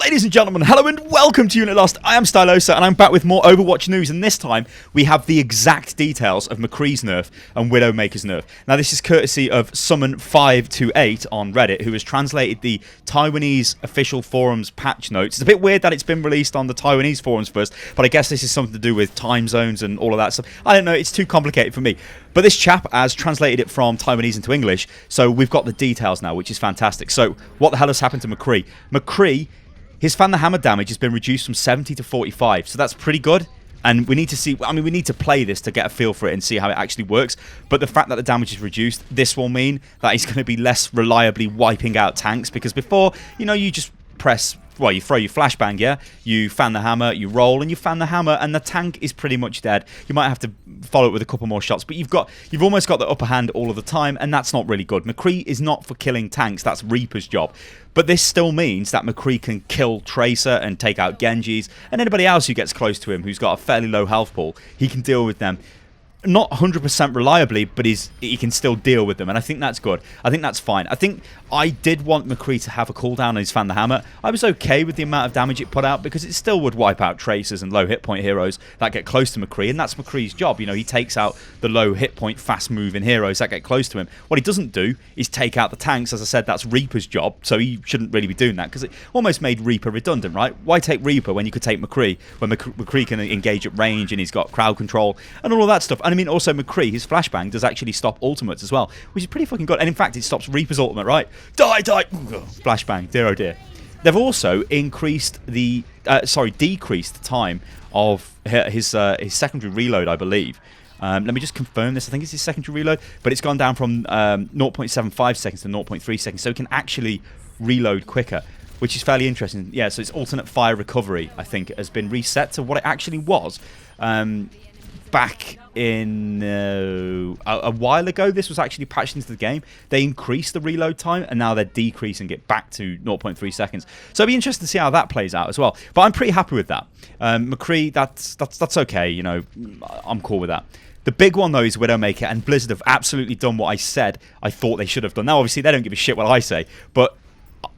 Ladies and gentlemen, hello and welcome to Unit Lost. I am Stylosa and I'm back with more Overwatch news, and this time we have the exact details of McCree's nerf and Widowmaker's nerf. Now this is courtesy of Summon528 on Reddit, who has translated the Taiwanese official forums patch notes. It's a bit weird that it's been released on the Taiwanese forums first, but I guess this is something to do with time zones and all of that stuff. I don't know, it's too complicated for me. But this chap has translated it from Taiwanese into English, so we've got the details now, which is fantastic. So what the hell has happened to McCree? McCree, his Fan the Hammer damage has been reduced from 70 to 45, so that's pretty good. And we need to see, I mean, we need to play this to get a feel for it and see how it actually works. But the fact that the damage is reduced, this will mean that he's going to be less reliably wiping out tanks, because before, you know, you just press, well, you throw your flashbang, yeah? You fan the hammer, you roll, and you fan the hammer, and the tank is pretty much dead. You might have to follow it with a couple more shots, but you've almost got the upper hand all of the time, and that's not really good. McCree is not for killing tanks, that's Reaper's job. But this still means that McCree can kill Tracer and take out Genjis, and anybody else who gets close to him who's got a fairly low health pool, he can deal with them. Not 100% reliably, but he can still deal with them, and I think that's good. I think that's fine. I think I did want McCree to have a cooldown on his Fan the Hammer. I was okay with the amount of damage it put out, because it still would wipe out Tracers and low hit point heroes that get close to McCree, and that's McCree's job. You know, he takes out the low hit point, fast moving heroes that get close to him. What he doesn't do is take out the tanks. As I said, that's Reaper's job, so he shouldn't really be doing that, because it almost made Reaper redundant, right? Why take Reaper when you could take McCree, when McCree can engage at range and he's got crowd control and all of that stuff. And I mean, also McCree, his flashbang does actually stop ultimates as well, which is pretty fucking good. And in fact, it stops Reaper's ultimate, right? Die! Flashbang, dear oh dear. They've also increased the, decreased the time of his secondary reload, I believe. Let me just confirm this. I think it's his secondary reload, but it's gone down from 0.75 seconds to 0.3 seconds, so it can actually reload quicker, which is fairly interesting. Yeah, so its alternate fire recovery, I think, has been reset to what it actually was. Back in a while ago, this was actually patched into the game. They increased the reload time, and now they're decreasing it back to 0.3 seconds. So it'll be interesting to see how that plays out as well. But I'm pretty happy with that. McCree, that's okay. You know, I'm cool with that. The big one, though, is Widowmaker, and Blizzard have absolutely done what I said I thought they should have done. Now, obviously, they don't give a shit what I say, but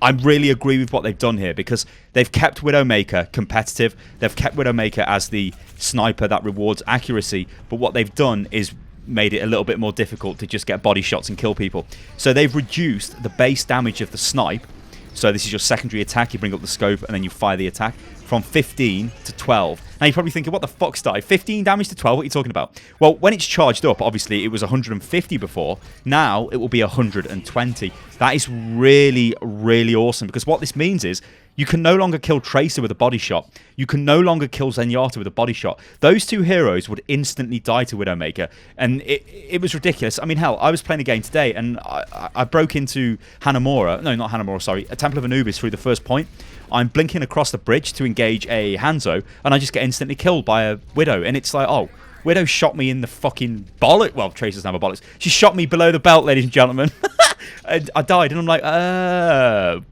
I really agree with what they've done here, because they've kept Widowmaker competitive. They've kept Widowmaker as the sniper that rewards accuracy, but what they've done is made it a little bit more difficult to just get body shots and kill people. So they've reduced the base damage of the snipe. So this is your secondary attack. You bring up the scope and then you fire the attack, from 15 to 12. Now you're probably thinking, what the fuck, Sty? 15 damage to 12? What are you talking about? Well, when it's charged up, obviously it was 150 before. Now it will be 120. That is really, really awesome, because what this means is you can no longer kill Tracer with a body shot. You can no longer kill Zenyatta with a body shot. Those two heroes would instantly die to Widowmaker, and it was ridiculous. I mean, hell, I was playing a game today, and I broke into Hanamura. No, not Hanamura, sorry. A Temple of Anubis through the first point. I'm blinking across the bridge to engage a Hanzo, and I just get instantly killed by a Widow. And it's like, oh, Widow shot me in the fucking bollock. Well, Tracer's never bollocks. She shot me below the belt, ladies and gentlemen. And I died, and I'm like,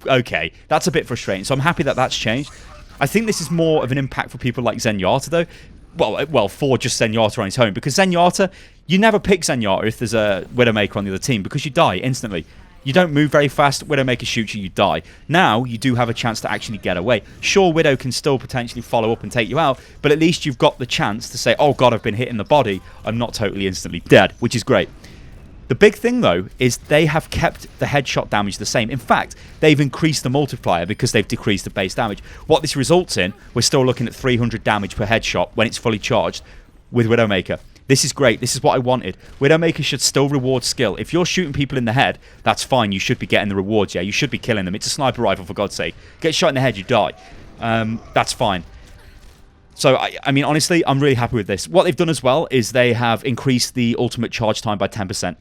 okay. That's a bit frustrating. So I'm happy that that's changed. I think this is more of an impact for people like Zenyatta, though. Well, for just Zenyatta on his own. Because Zenyatta, you never pick Zenyatta if there's a Widowmaker on the other team, because you die instantly. You don't move very fast. Widowmaker shoots you, you die. Now, you do have a chance to actually get away. Sure, Widow can still potentially follow up and take you out, but at least you've got the chance to say, oh god, I've been hit in the body. I'm not totally instantly dead, which is great. The big thing, though, is they have kept the headshot damage the same. In fact, they've increased the multiplier because they've decreased the base damage. What this results in, we're still looking at 300 damage per headshot when it's fully charged with Widowmaker. This is great. This is what I wanted. Widowmaker should still reward skill. If you're shooting people in the head, that's fine. You should be getting the rewards, yeah? You should be killing them. It's a sniper rifle, for God's sake. Get shot in the head, you die. That's fine. So, I mean, honestly, I'm really happy with this. What they've done as well is they have increased the ultimate charge time by 10%.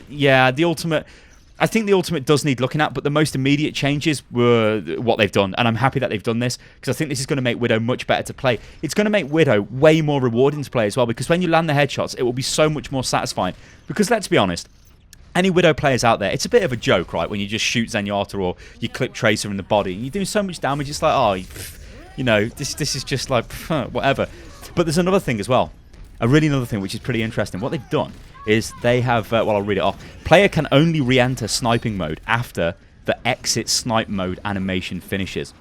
Yeah, the ultimate... I think the ultimate does need looking at, but the most immediate changes were what they've done, and I'm happy that they've done this, because I think this is going to make Widow much better to play. It's going to make Widow way more rewarding to play as well, because when you land the headshots, it will be so much more satisfying. Because let's be honest, any Widow players out there, it's a bit of a joke, right, when you just shoot Zenyatta or you clip Tracer in the body, and you're doing so much damage, it's like, oh, you know, this is just like, whatever. But there's another thing as well. Another thing which is pretty interesting. What they've done is they have, well, I'll read it off. Player can only re-enter sniping mode after the exit snipe mode animation finishes.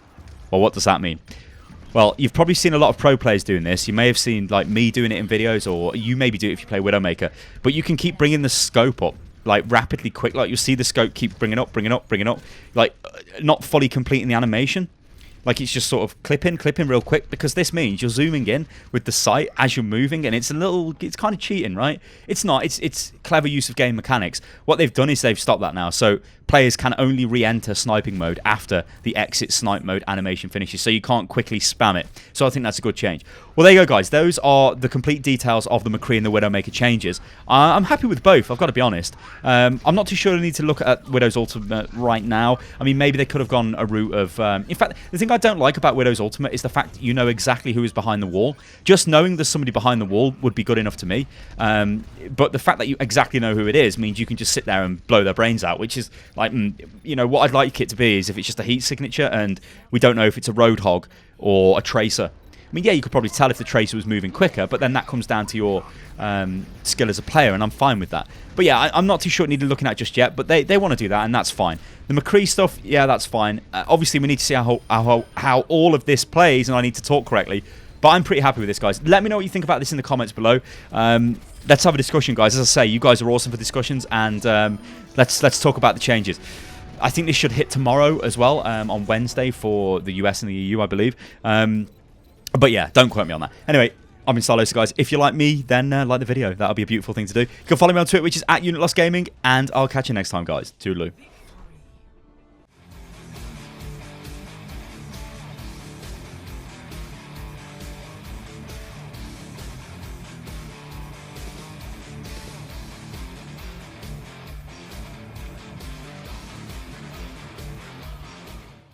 Well, what does that mean? Well, you've probably seen a lot of pro players doing this. You may have seen like me doing it in videos, or you maybe do it if you play Widowmaker. But you can keep bringing the scope up like rapidly quick. Like you'll see the scope keep bringing up, like not fully completing the animation. Like it's just sort of clipping real quick, because this means you're zooming in with the sight as you're moving, and it's kind of cheating, right? It's not. It's clever use of game mechanics. What they've done is they've stopped that now, so players can only re-enter sniping mode after the exit snipe mode animation finishes, so you can't quickly spam it. So I think that's a good change. Well, there you go, guys. Those are the complete details of the McCree and the Widowmaker changes. I'm happy with both, I've got to be honest. I'm not too sure I need to look at Widow's Ultimate right now. I mean, maybe they could have gone a route of... in fact, the thing I don't like about Widow's Ultimate is the fact you know exactly who is behind the wall. Just knowing there's somebody behind the wall would be good enough to me. But the fact that you exactly know who it is means you can just sit there and blow their brains out, which is like, you know, what I'd like it to be is if it's just a heat signature and we don't know if it's a Roadhog or a Tracer. I mean, yeah, you could probably tell if the Tracer was moving quicker, but then that comes down to your skill as a player, and I'm fine with that. But yeah, I'm not too sure it needed looking at just yet, but they want to do that, and that's fine. The McCree stuff, yeah, that's fine. Obviously, we need to see how all of this plays, and I need to talk correctly. But I'm pretty happy with this, guys. Let me know what you think about this in the comments below. Let's have a discussion, guys. As I say, you guys are awesome for discussions, and let's talk about the changes. I think this should hit tomorrow as well, on Wednesday for the US and the EU, I believe. But yeah, don't quote me on that. Anyway, I've been Stylosa, guys. If you like me, then like the video. That'll be a beautiful thing to do. You can follow me on Twitter, which is @UnitLostGaming, and I'll catch you next time, guys. Toodaloo.